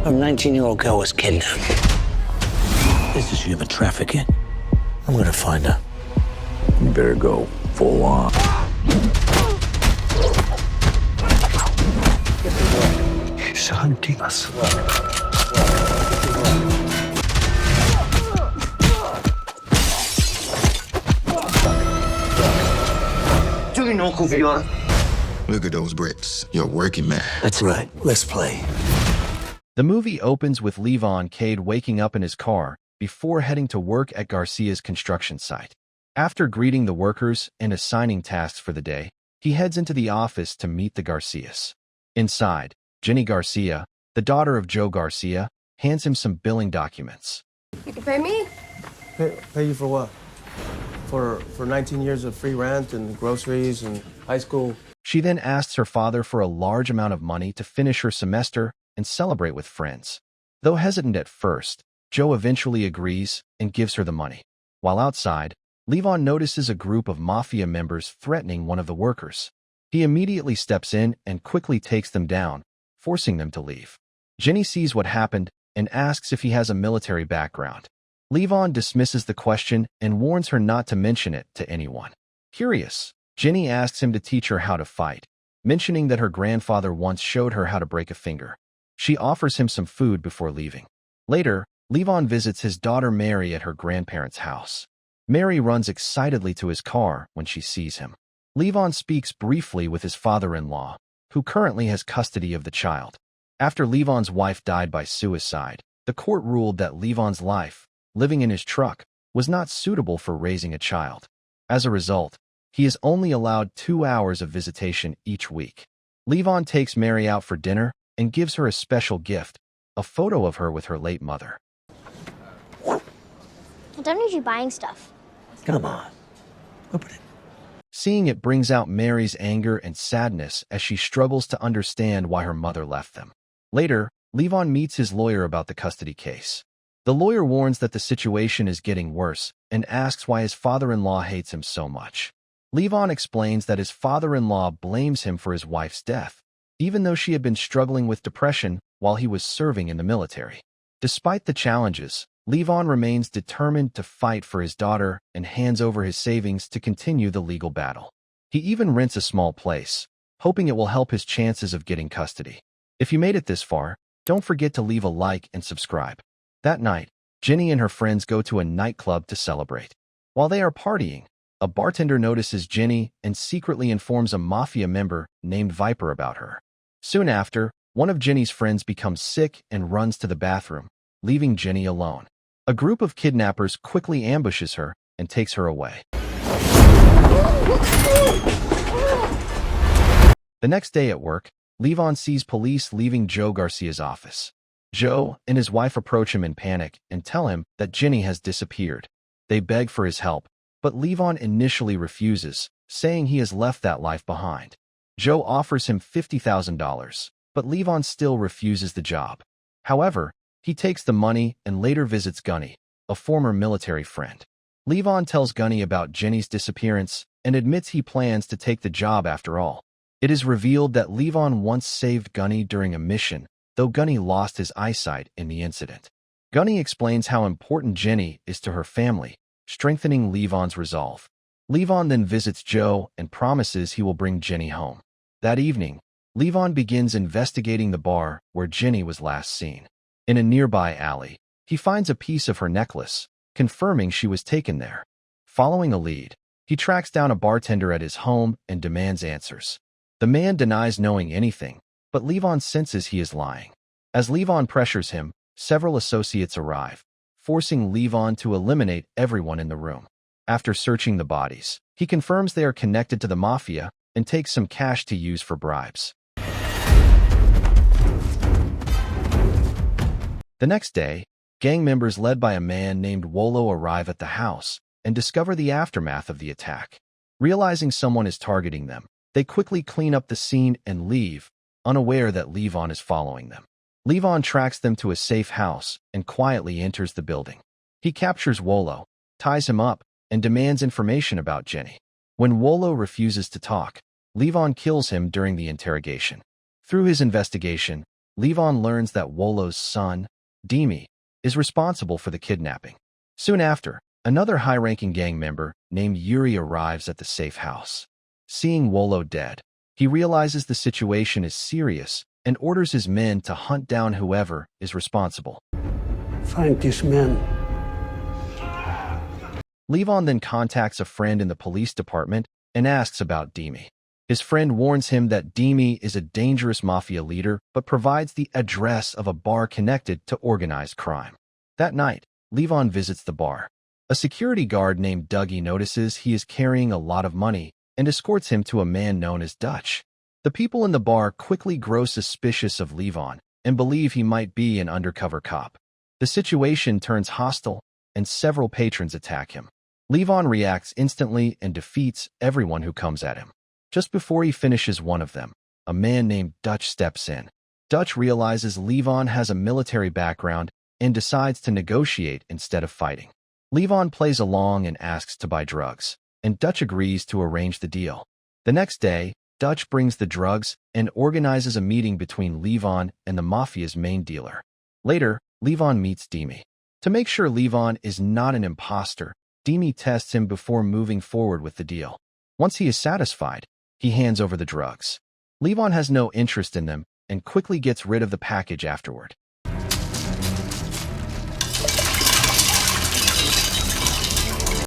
A 19-year-old girl was kidnapped. This is human trafficking. I'm gonna find her. You better go full on. She's hunting us. Do you know who we are? Look at those bricks. You're a working man. That's right. Let's play. The movie opens with Levon Cade waking up in his car before heading to work at Garcia's construction site. After greeting the workers and assigning tasks for the day, he heads into the office to meet the Garcias. Inside, Jenny Garcia, the daughter of Joe Garcia, hands him some billing documents. You can pay me? Pay you for what? For 19 years of free rent and groceries and high school. She then asks her father for a large amount of money to finish her semester and celebrate with friends. Though hesitant at first, Joe eventually agrees and gives her the money. While outside, Levon notices a group of mafia members threatening one of the workers. He immediately steps in and quickly takes them down, forcing them to leave. Jenny sees what happened and asks if he has a military background. Levon dismisses the question and warns her not to mention it to anyone. Curious, Jenny asks him to teach her how to fight, mentioning that her grandfather once showed her how to break a finger. She offers him some food before leaving. Later, Levon visits his daughter Mary at her grandparents' house. Mary runs excitedly to his car when she sees him. Levon speaks briefly with his father-in-law, who currently has custody of the child. After Levon's wife died by suicide, the court ruled that Levon's life, living in his truck, was not suitable for raising a child. As a result, he is only allowed 2 hours of visitation each week. Levon takes Mary out for dinner and gives her a special gift, a photo of her with her late mother. I don't need you buying stuff. Come on. Open it. Seeing it brings out Mary's anger and sadness as she struggles to understand why her mother left them. Later, Levon meets his lawyer about the custody case. The lawyer warns that the situation is getting worse and asks why his father-in-law hates him so much. Levon explains that his father-in-law blames him for his wife's death, even though she had been struggling with depression while he was serving in the military. Despite the challenges, Levon remains determined to fight for his daughter and hands over his savings to continue the legal battle. He even rents a small place, hoping it will help his chances of getting custody. If you made it this far, don't forget to leave a like and subscribe. That night, Jenny and her friends go to a nightclub to celebrate. While they are partying, a bartender notices Jenny and secretly informs a mafia member named Viper about her. Soon after, one of Jenny's friends becomes sick and runs to the bathroom, leaving Jenny alone. A group of kidnappers quickly ambushes her and takes her away. The next day at work, Levon sees police leaving Joe Garcia's office. Joe and his wife approach him in panic and tell him that Jenny has disappeared. They beg for his help, but Levon initially refuses, saying he has left that life behind. Joe offers him $50,000, but Levon still refuses the job. However, he takes the money and later visits Gunny, a former military friend. Levon tells Gunny about Jenny's disappearance and admits he plans to take the job after all. It is revealed that Levon once saved Gunny during a mission, though Gunny lost his eyesight in the incident. Gunny explains how important Jenny is to her family, strengthening Levon's resolve. Levon then visits Joe and promises he will bring Jenny home. That evening, Levon begins investigating the bar where Jenny was last seen. In a nearby alley, he finds a piece of her necklace, confirming she was taken there. Following a lead, he tracks down a bartender at his home and demands answers. The man denies knowing anything, but Levon senses he is lying. As Levon pressures him, several associates arrive, forcing Levon to eliminate everyone in the room. After searching the bodies, he confirms they are connected to the mafia and takes some cash to use for bribes. The next day, gang members led by a man named Wolo arrive at the house and discover the aftermath of the attack. Realizing someone is targeting them, they quickly clean up the scene and leave, unaware that Levon is following them. Levon tracks them to a safe house and quietly enters the building. He captures Wolo, ties him up, and demands information about Jenny. When Wolo refuses to talk, Levon kills him during the interrogation. Through his investigation, Levon learns that Wolo's son, Demi, is responsible for the kidnapping. Soon after, another high-ranking gang member named Yuri arrives at the safe house. Seeing Wolo dead, he realizes the situation is serious and orders his men to hunt down whoever is responsible. Find this man. Levon then contacts a friend in the police department and asks about Demi. His friend warns him that Demi is a dangerous mafia leader but provides the address of a bar connected to organized crime. That night, Levon visits the bar. A security guard named Dougie notices he is carrying a lot of money and escorts him to a man known as Dutch. The people in the bar quickly grow suspicious of Levon and believe he might be an undercover cop. The situation turns hostile and several patrons attack him. Levon reacts instantly and defeats everyone who comes at him. Just before he finishes one of them, a man named Dutch steps in. Dutch realizes Levon has a military background and decides to negotiate instead of fighting. Levon plays along and asks to buy drugs, and Dutch agrees to arrange the deal. The next day, Dutch brings the drugs and organizes a meeting between Levon and the mafia's main dealer. Later, Levon meets Demi. To make sure Levon is not an imposter, Demi tests him before moving forward with the deal. Once he is satisfied, he hands over the drugs. Levon has no interest in them and quickly gets rid of the package afterward.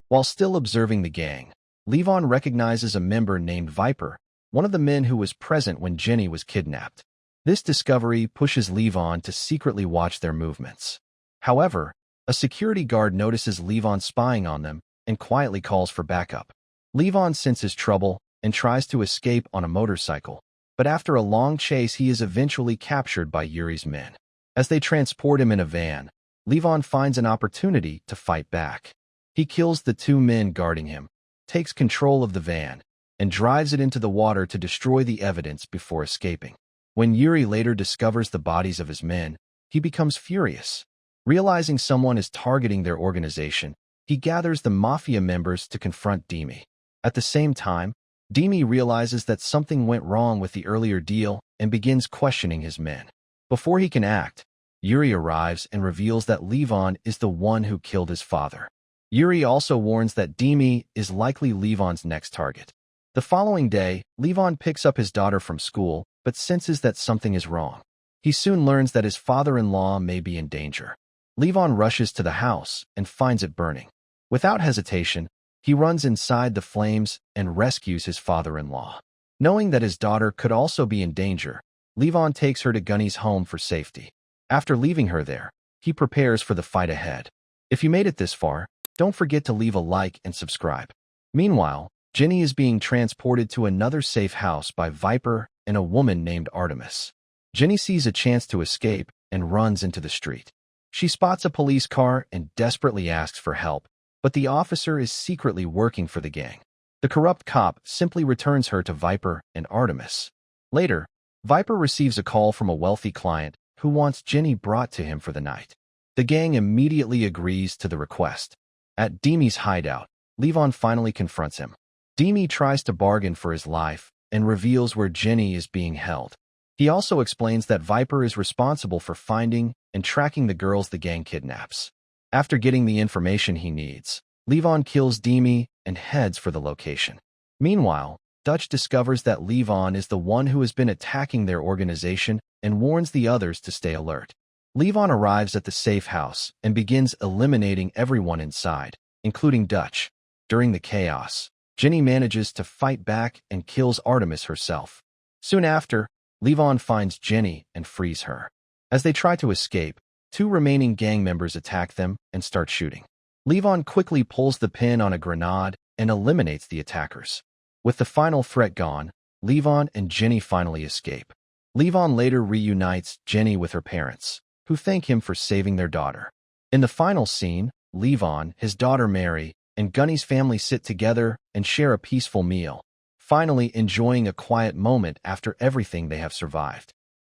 While still observing the gang, Levon recognizes a member named Viper, one of the men who was present when Jenny was kidnapped. This discovery pushes Levon to secretly watch their movements. However, a security guard notices Levon spying on them and quietly calls for backup. Levon senses trouble and tries to escape on a motorcycle, but after a long chase he is eventually captured by Yuri's men. As they transport him in a van, Levon finds an opportunity to fight back. He kills the two men guarding him, takes control of the van, and drives it into the water to destroy the evidence before escaping. When Yuri later discovers the bodies of his men, he becomes furious. Realizing someone is targeting their organization, he gathers the mafia members to confront Demi. At the same time, Demi realizes that something went wrong with the earlier deal and begins questioning his men. Before he can act, Yuri arrives and reveals that Levon is the one who killed his father. Yuri also warns that Demi is likely Levon's next target. The following day, Levon picks up his daughter from school, but senses that something is wrong. He soon learns that his father-in-law may be in danger. Levon rushes to the house and finds it burning. Without hesitation, he runs inside the flames and rescues his father-in-law. Knowing that his daughter could also be in danger, Levon takes her to Gunny's home for safety. After leaving her there, he prepares for the fight ahead. If you made it this far, don't forget to leave a like and subscribe. Meanwhile, Jenny is being transported to another safe house by Viper and a woman named Artemis. Jenny sees a chance to escape and runs into the street. She spots a police car and desperately asks for help, but the officer is secretly working for the gang. The corrupt cop simply returns her to Viper and Artemis. Later, Viper receives a call from a wealthy client who wants Jenny brought to him for the night. The gang immediately agrees to the request. At Demi's hideout, Levon finally confronts him. Demi tries to bargain for his life and reveals where Jenny is being held. He also explains that Viper is responsible for finding and tracking the girls the gang kidnaps. After getting the information he needs, Levon kills Demi and heads for the location. Meanwhile, Dutch discovers that Levon is the one who has been attacking their organization and warns the others to stay alert. Levon arrives at the safe house and begins eliminating everyone inside, including Dutch. During the chaos, Jenny manages to fight back and kills Artemis herself. Soon after, Levon finds Jenny and frees her. As they try to escape, two remaining gang members attack them and start shooting. Levon quickly pulls the pin on a grenade and eliminates the attackers. With the final threat gone, Levon and Jenny finally escape. Levon later reunites Jenny with her parents, who thank him for saving their daughter. In the final scene, Levon, his daughter Mary, and Gunny's family sit together and share a peaceful meal, finally enjoying a quiet moment after everything they have survived.